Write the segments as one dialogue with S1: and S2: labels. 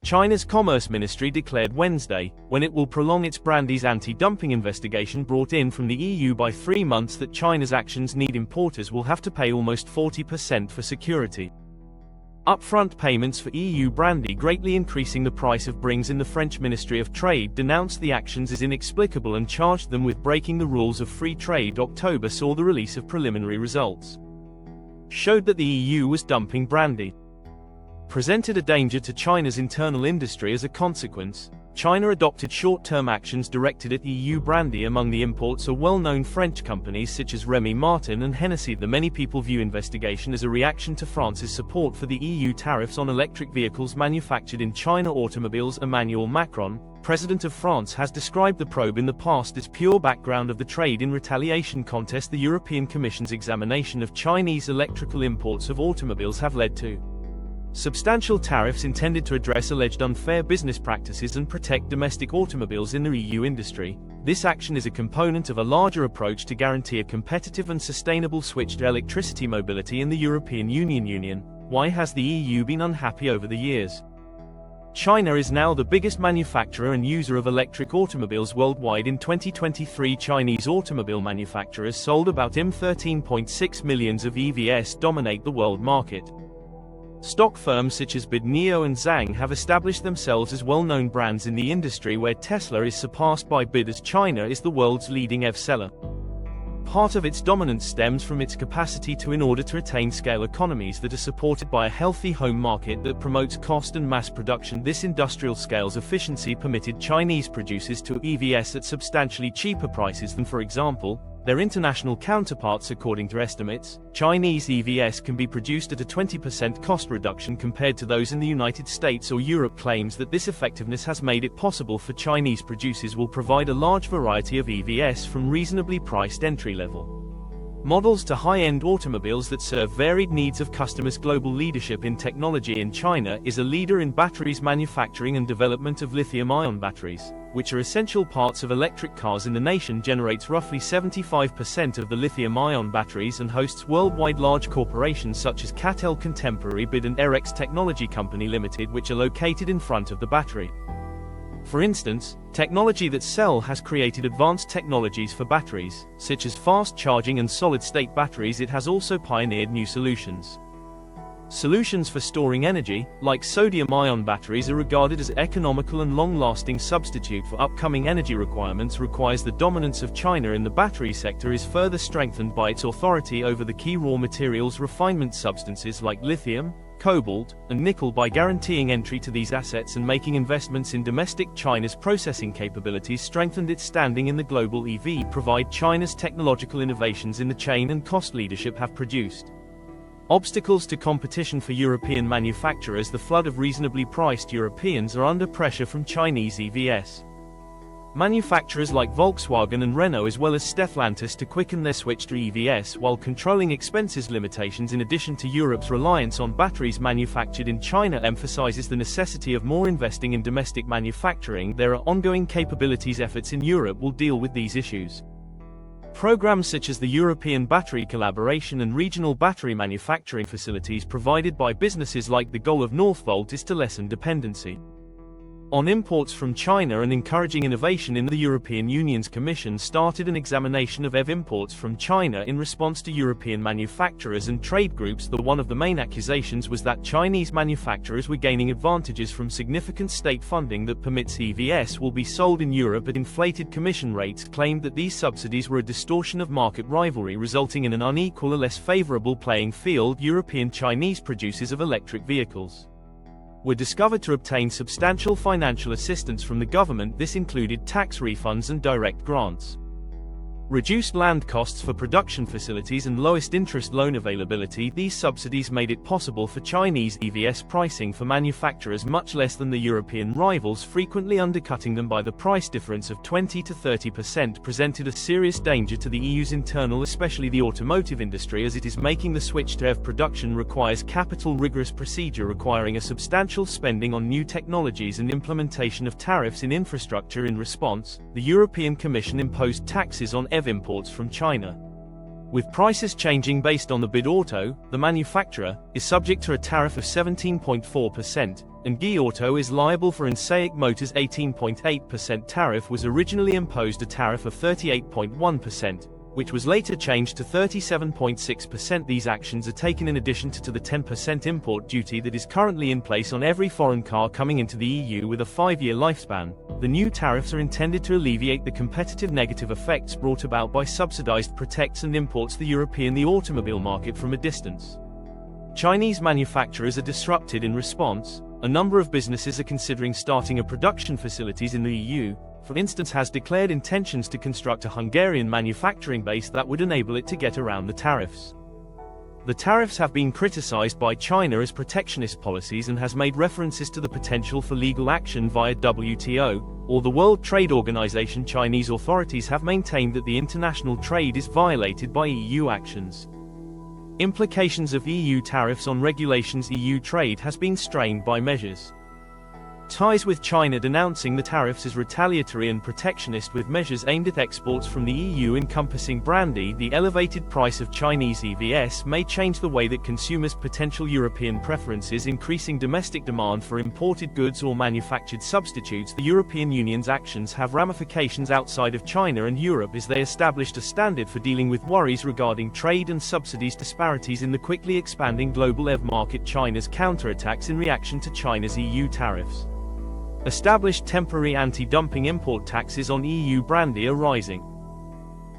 S1: China's Commerce Ministry declared Wednesday, when it will prolong its brandy's anti-dumping investigation brought in from the EU by 3 months, that China's actions need importers will have to pay almost 40% for security. Upfront payments for EU brandy greatly increasing the price of brings in. The French Ministry of Trade denounced the actions as inexplicable and charged them with breaking the rules of free trade. October saw the release of preliminary results. Showed that the EU was dumping brandy. Presented a danger to China's internal industry. As a consequence, China adopted short-term actions directed at EU brandy. Among the imports are well-known French companies such as Rémy Martin and Hennessy. The many people view investigation as a reaction to France's support for the EU tariffs on electric vehicles manufactured in China. Automobiles. Emmanuel Macron, President of France, has described the probe in the past as pure background of the trade in retaliation contest. The European Commission's examination of Chinese electrical imports of automobiles have led to substantial tariffs intended to address alleged unfair business practices and protect domestic automobiles in the EU industry. This action is a component of a larger approach to guarantee a competitive and sustainable switch to electricity mobility in the European Union. Why has the EU been unhappy over the years? China is now the biggest manufacturer and user of electric automobiles worldwide. In 2023, Chinese automobile manufacturers sold about 13.6 million of EVs, dominate the world market. Stock firms such as BYD and Zhang have established themselves as well-known brands in the industry, where Tesla is surpassed by BYD as China is the world's leading EV seller. Part of its dominance stems from its capacity to, in order to attain scale economies that are supported by a healthy home market that promotes cost and mass production. This industrial scale's efficiency permitted Chinese producers to EVs at substantially cheaper prices than, for example, their international counterparts. According to estimates, Chinese EVs can be produced at a 20% cost reduction compared to those in the United States or Europe. Claims that this effectiveness has made it possible for Chinese producers will provide a large variety of EVs, from reasonably priced entry-level models to high-end automobiles that serve varied needs of customers. Global leadership in technology. In China is a leader in batteries manufacturing and development of lithium-ion batteries, which are essential parts of electric cars. In the nation generates roughly 75% of the lithium-ion batteries and hosts worldwide large corporations such as CATL, Contemporary, BID and Erex Technology Company Limited, which are located in front of the battery. For instance, technology that Cell has created advanced technologies for batteries, such as fast charging and solid-state batteries. It has also pioneered new solutions. Solutions for storing energy, like sodium-ion batteries, are regarded as economical and long-lasting substitute for upcoming energy requirements. Requires the dominance of China in the battery sector is further strengthened by its authority over the key raw materials refinement substances like lithium, cobalt, and nickel. By guaranteeing entry to these assets and making investments in domestic, China's processing capabilities strengthened its standing in the global EV provide. China's technological innovations in the chain and cost leadership have produced obstacles to competition for European manufacturers. The flood of reasonably priced Europeans are under pressure from Chinese EVs manufacturers like Volkswagen and Renault, as well as Stellantis, to quicken their switch to EVs while controlling expenses limitations. In addition to Europe's reliance on batteries manufactured in China emphasizes the necessity of more investing in domestic manufacturing. There are ongoing capabilities efforts in Europe will deal with these issues. Programs such as the European Battery Collaboration and regional battery manufacturing facilities provided by businesses like the goal of Northvolt is to lessen dependency on imports from China and encouraging innovation in the European Union's Commission started an examination of EV imports from China in response to European manufacturers and trade groups. One of the main accusations was that Chinese manufacturers were gaining advantages from significant state funding that permits EVs will be sold in Europe at inflated commission rates. Claimed that these subsidies were a distortion of market rivalry, resulting in an unequal or less favorable playing field. European Chinese producers of electric vehicles were discovered to obtain substantial financial assistance from the government. This included tax refunds and direct grants, reduced land costs for production facilities and lowest interest loan availability. These subsidies made it possible for Chinese EVs pricing for manufacturers much less than the European rivals, frequently undercutting them by the price difference of 20 to 30%. Presented a serious danger to the EU's internal, especially the automotive industry, as it is making the switch to EV production requires capital rigorous procedure requiring a substantial spending on new technologies and implementation of tariffs in infrastructure. In response, the European Commission imposed taxes on EV imports from China. With prices changing based on the bid auto, the manufacturer, is subject to a tariff of 17.4%, and Gi Auto is liable for Insaic Motors' 18.8% tariff was originally imposed a tariff of 38.1%, which was later changed to 37.6%. These actions are taken in addition to the 10% import duty that is currently in place on every foreign car coming into the EU with a 5-year lifespan. The new tariffs are intended to alleviate the competitive negative effects brought about by subsidized protects and imports the automobile market from a distance. Chinese manufacturers are disrupted in response. A number of businesses are considering starting a production facilities in the EU. For instance, has declared intentions to construct a Hungarian manufacturing base that would enable it to get around the tariffs. The tariffs have been criticized by China as protectionist policies and has made references to the potential for legal action via WTO, or the World Trade Organization. Chinese authorities have maintained that the international trade is violated by EU actions. Implications of EU tariffs on regulations. EU trade has been strained by measures. Ties with China denouncing the tariffs as retaliatory and protectionist, with measures aimed at exports from the EU encompassing brandy. The elevated price of Chinese EVs may change the way that consumers' potential European preferences, increasing domestic demand for imported goods or manufactured substitutes. The European Union's actions have ramifications outside of China and Europe as they established a standard for dealing with worries regarding trade and subsidies disparities in the quickly expanding global EV market. China's counterattacks in reaction to China's EU tariffs. Established temporary anti-dumping import taxes on EU brandy are rising.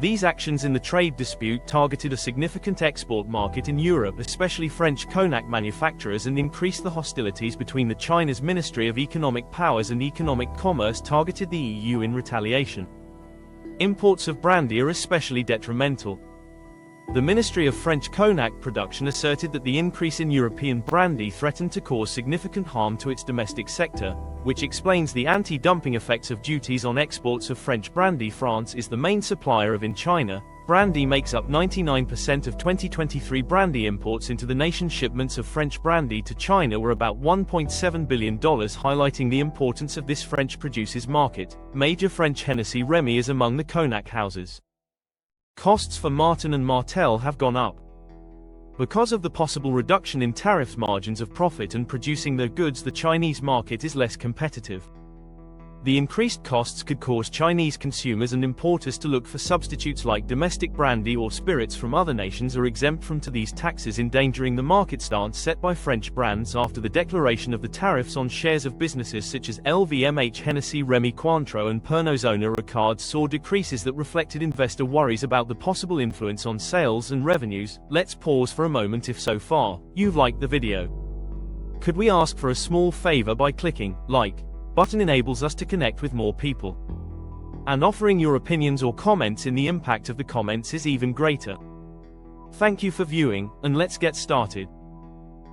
S1: These actions in the trade dispute targeted a significant export market in Europe, especially French cognac manufacturers, and increased the hostilities between the China's Ministry of Economic Powers and Economic Commerce targeted the EU in retaliation. Imports of brandy are especially detrimental. The Ministry of French Cognac Production asserted that the increase in European brandy threatened to cause significant harm to its domestic sector, which explains the anti-dumping effects of duties on exports of French brandy. France is the main supplier of in China. Brandy makes up 99% of 2023 brandy imports into the nation. Shipments of French brandy to China were about $1.7 billion, highlighting the importance of this French producer's market. Major French Hennessy Remy is among the cognac houses. Costs for Martin and Martell have gone up. Because of the possible reduction in tariffs, margins of profit and producing their goods, the Chinese market is less competitive. The increased costs could cause Chinese consumers and importers to look for substitutes like domestic brandy or spirits from other nations are exempt from these taxes, endangering the market stance set by French brands after the declaration of the tariffs on shares of businesses such as LVMH, Hennessy, Remy, Cointreau and Pernod. Ricard saw decreases that reflected investor worries about the possible influence on sales and revenues. Let's pause for a moment. If so far you've liked the video, could we ask for a small favor by clicking like button? Enables us to connect with more people. And offering your opinions or comments in the impact of the comments is even greater. Thank you for viewing, and let's get started.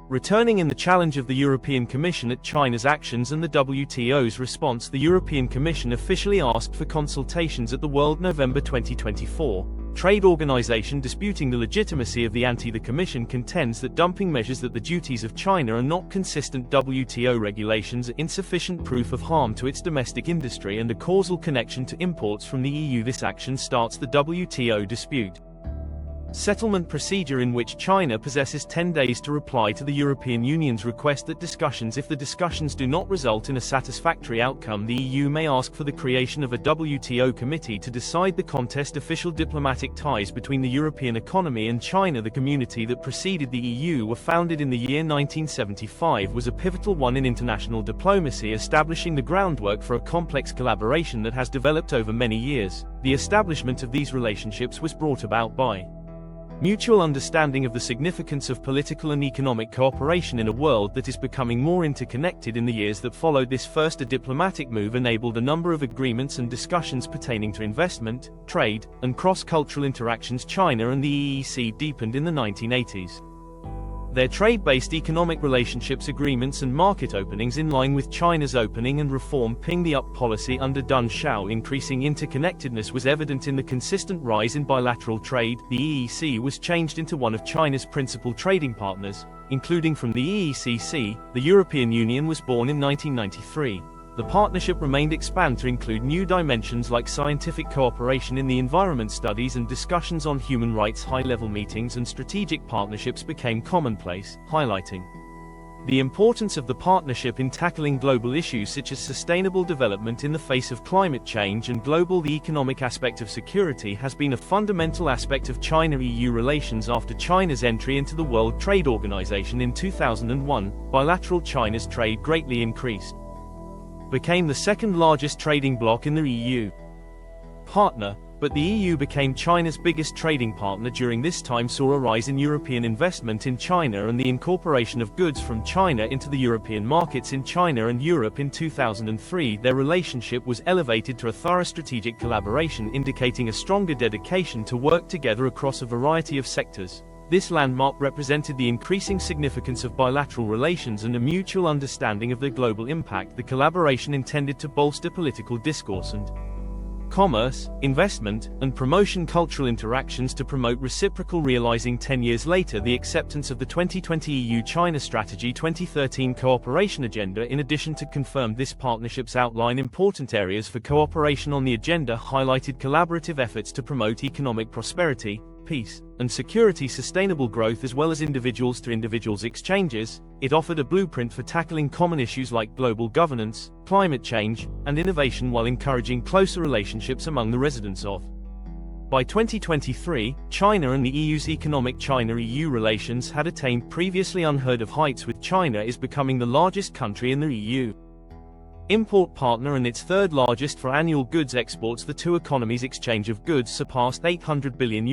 S1: Returning in the challenge of the European Commission at China's actions and the WTO's response, the European Commission officially asked for consultations at the World November 2024 Trade Organization disputing the legitimacy of the The Commission contends that dumping measures that the duties of China are not consistent. WTO regulations are insufficient proof of harm to its domestic industry and a causal connection to imports from the EU. This action starts the WTO dispute settlement procedure, in which China possesses 10 days to reply to the European Union's request that discussions. If the discussions do not result in a satisfactory outcome, the EU may ask for the creation of a WTO committee to decide the contest. Official diplomatic ties between the European economy and China. The community that preceded the EU were founded in the year 1975 was a pivotal one in international diplomacy, establishing the groundwork for a complex collaboration that has developed over many years. The establishment of these relationships was brought about by mutual understanding of the significance of political and economic cooperation in a world that is becoming more interconnected. In the years that followed this first, a diplomatic move enabled a number of agreements and discussions pertaining to investment, trade, and cross-cultural interactions. China and the EEC deepened in the 1980s their trade-based economic relationships, agreements and market openings in line with China's opening and reform Ping the Up policy under Deng Xiao. Increasing interconnectedness was evident in the consistent rise in bilateral trade. The EEC was changed into one of China's principal trading partners, including from the EECC. The European Union was born in 1993. The partnership remained expanded to include new dimensions like scientific cooperation in the environment studies and discussions on human rights. High-level meetings and strategic partnerships became commonplace, highlighting the importance of the partnership in tackling global issues such as sustainable development in the face of climate change and global. The economic aspect of security has been a fundamental aspect of China-EU relations after China's entry into the World Trade Organization in 2001. Bilateral China's trade greatly increased, became the second largest trading bloc in the EU partner, but the EU became China's biggest trading partner. During this time saw a rise in European investment in China and the incorporation of goods from China into the European markets. In China and Europe in 2003, their relationship was elevated to a thorough strategic collaboration, indicating a stronger dedication to work together across a variety of sectors. This landmark represented the increasing significance of bilateral relations and a mutual understanding of their global impact. The collaboration intended to bolster political discourse and commerce, investment, and promotion cultural interactions to promote reciprocal. Realizing 10 years later the acceptance of the 2020 EU-China Strategy 2013 Cooperation Agenda. In addition to confirmed this partnership's outline important areas for cooperation on the agenda highlighted collaborative efforts to promote economic prosperity, peace, and security, sustainable growth as well as individuals-to-individuals exchanges. It offered a blueprint for tackling common issues like global governance, climate change, and innovation while encouraging closer relationships among the residents of. By 2023, China and the EU's economic China-EU relations had attained previously unheard of heights, with China is becoming the largest country in the EU import partner and its third largest for annual goods exports. The two economies' exchange of goods surpassed €800 billion,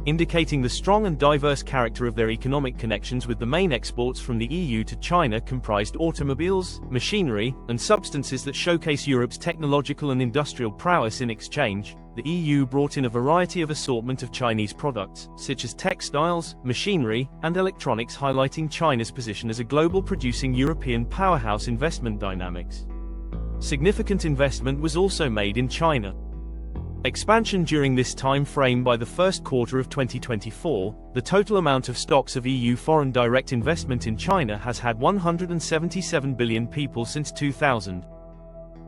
S1: indicating the strong and diverse character of their economic connections, with the main exports from the EU to China comprised automobiles, machinery, and substances that showcase Europe's technological and industrial prowess. In exchange, the EU brought in a variety of assortment of Chinese products, such as textiles, machinery, and electronics, highlighting China's position as a global producing European powerhouse. Investment dynamics. Significant investment was also made in China. Expansion during this time frame. By the first quarter of 2024, the total amount of stocks of EU foreign direct investment in China has had 177 billion people since 2000.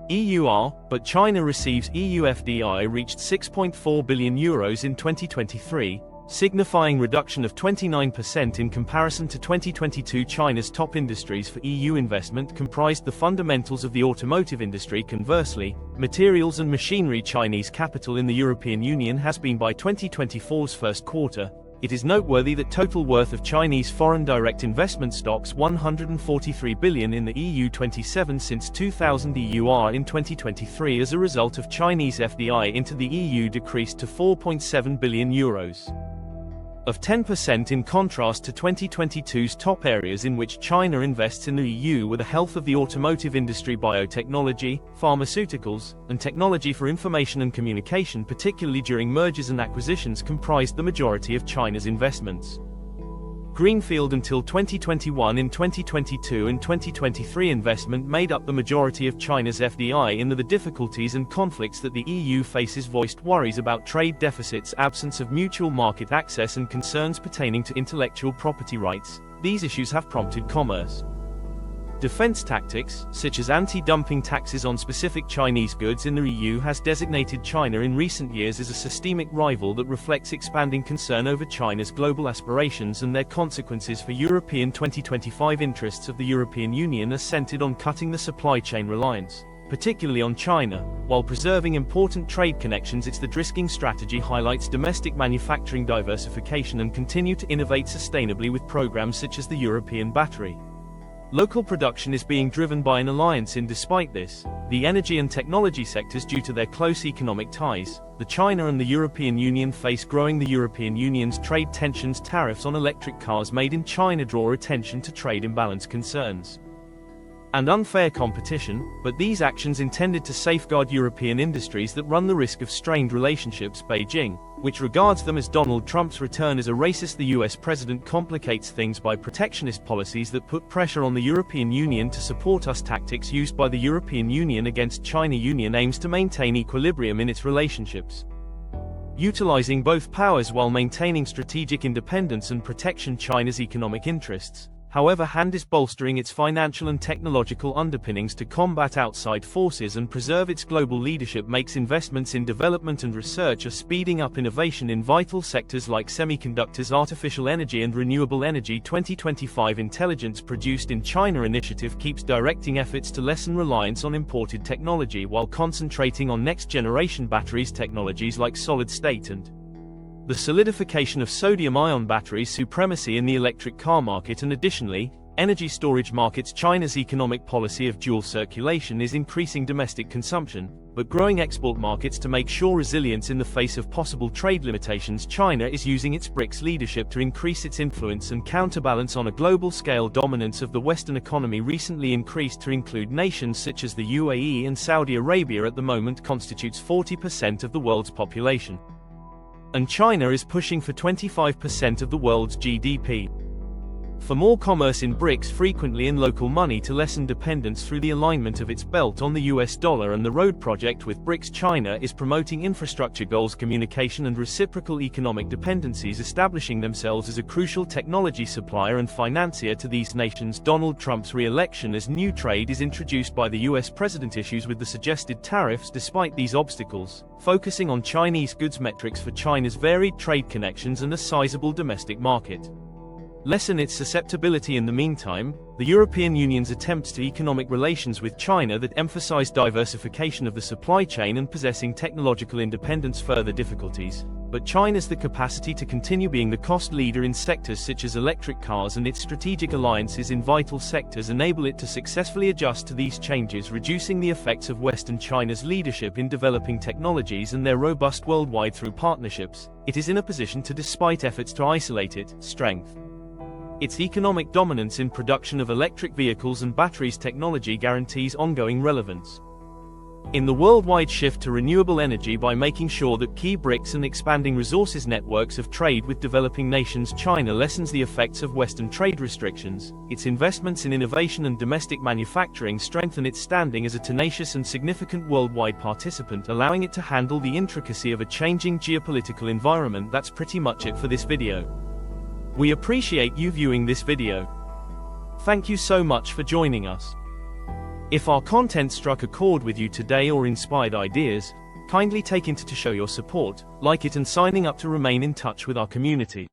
S1: EUR, but China receives EU FDI reached €6.4 billion in 2023, signifying reduction of 29% in comparison to 2022. China's top industries for EU investment comprised the fundamentals of the automotive industry. Conversely, materials and machinery. Chinese capital in the European Union has been by 2024's first quarter. It is noteworthy that total worth of Chinese foreign direct investment stocks 143 billion in the EU 27 since 2000. EUR in 2023 as a result of Chinese FDI into the EU decreased to €4.7 billion. Of 10%, in contrast to 2022's top areas in which China invests in the EU were the health of the automotive industry, biotechnology, pharmaceuticals, and technology for information and communication, particularly during mergers and acquisitions, comprised the majority of China's investments. Greenfield until 2021. In 2022 and 2023, investment made up the majority of China's FDI. In the difficulties and conflicts that the EU faces voiced worries about trade deficits, absence of mutual market access, and concerns pertaining to intellectual property rights. These issues have prompted commerce defense tactics, such as anti-dumping taxes on specific Chinese goods in the EU, has designated China in recent years as a systemic rival that reflects expanding concern over China's global aspirations and their consequences for European 2025 interests of the European Union are centered on cutting the supply chain reliance, particularly on China, while preserving important trade connections. Its de-risking strategy highlights domestic manufacturing diversification and continue to innovate sustainably with programs such as the European battery. Local production is being driven by an alliance in. Despite this, the energy and technology sectors, due to their close economic ties, the China and the European Union face growing. The European Union's trade tensions. Tariffs on electric cars made in China draw attention to trade imbalance concerns and unfair competition, but these actions intended to safeguard European industries that run the risk of strained relationships. Beijing, which regards them as Donald Trump's return as a racist, the US president complicates things by protectionist policies that put pressure on the European Union to support us. Tactics used by the European Union against China. Union aims to maintain equilibrium in its relationships, utilizing both powers while maintaining strategic independence and protection. China's economic interests. However, hand is bolstering its financial and technological underpinnings to combat outside forces and preserve its global leadership. Makes investments in development and research are speeding up innovation in vital sectors like semiconductors, artificial energy and renewable energy. 2025 Intelligence Produced in China initiative keeps directing efforts to lessen reliance on imported technology while concentrating on next-generation batteries technologies like solid-state and the solidification of sodium-ion batteries supremacy in the electric car market. And additionally, energy storage markets. China's economic policy of dual circulation is increasing domestic consumption, but growing export markets to make sure resilience in the face of possible trade limitations. China is using its BRICS leadership to increase its influence and counterbalance on a global scale. Dominance of the Western economy recently increased to include nations such as the UAE and Saudi Arabia. At the moment constitutes 40% of the world's population. And China is pushing for 25% of the world's GDP. For more commerce in BRICS, frequently in local money, to lessen dependence through the alignment of its belt on the US dollar and the Road Project with BRICS. China is promoting infrastructure goals, communication and reciprocal economic dependencies, establishing themselves as a crucial technology supplier and financier to these nations. Donald Trump's re-election as new trade is introduced by the US president. Issues with the suggested tariffs. Despite these obstacles, focusing on Chinese goods metrics for China's varied trade connections and a sizable domestic market lessen its susceptibility. In the meantime, the European Union's attempts to economic relations with China that emphasize diversification of the supply chain and possessing technological independence further difficulties. But China's the capacity to continue being the cost leader in sectors such as electric cars, and its strategic alliances in vital sectors enable it to successfully adjust to these changes, reducing the effects of Western China's leadership in developing technologies and their robust worldwide through partnerships. It is in a position to, despite efforts to isolate it, strengthen its economic dominance in production of electric vehicles and batteries. Technology guarantees ongoing relevance in the worldwide shift to renewable energy by making sure that key BRICS and expanding resources networks of trade with developing nations. China lessens the effects of Western trade restrictions. Its investments in innovation and domestic manufacturing strengthen its standing as a tenacious and significant worldwide participant, allowing it to handle the intricacy of a changing geopolitical environment. That's pretty much it for this video. We appreciate you viewing this video. Thank you so much for joining us. If our content struck a chord with you today or inspired ideas, kindly take into to show your support, like it and signing up to remain in touch with our community.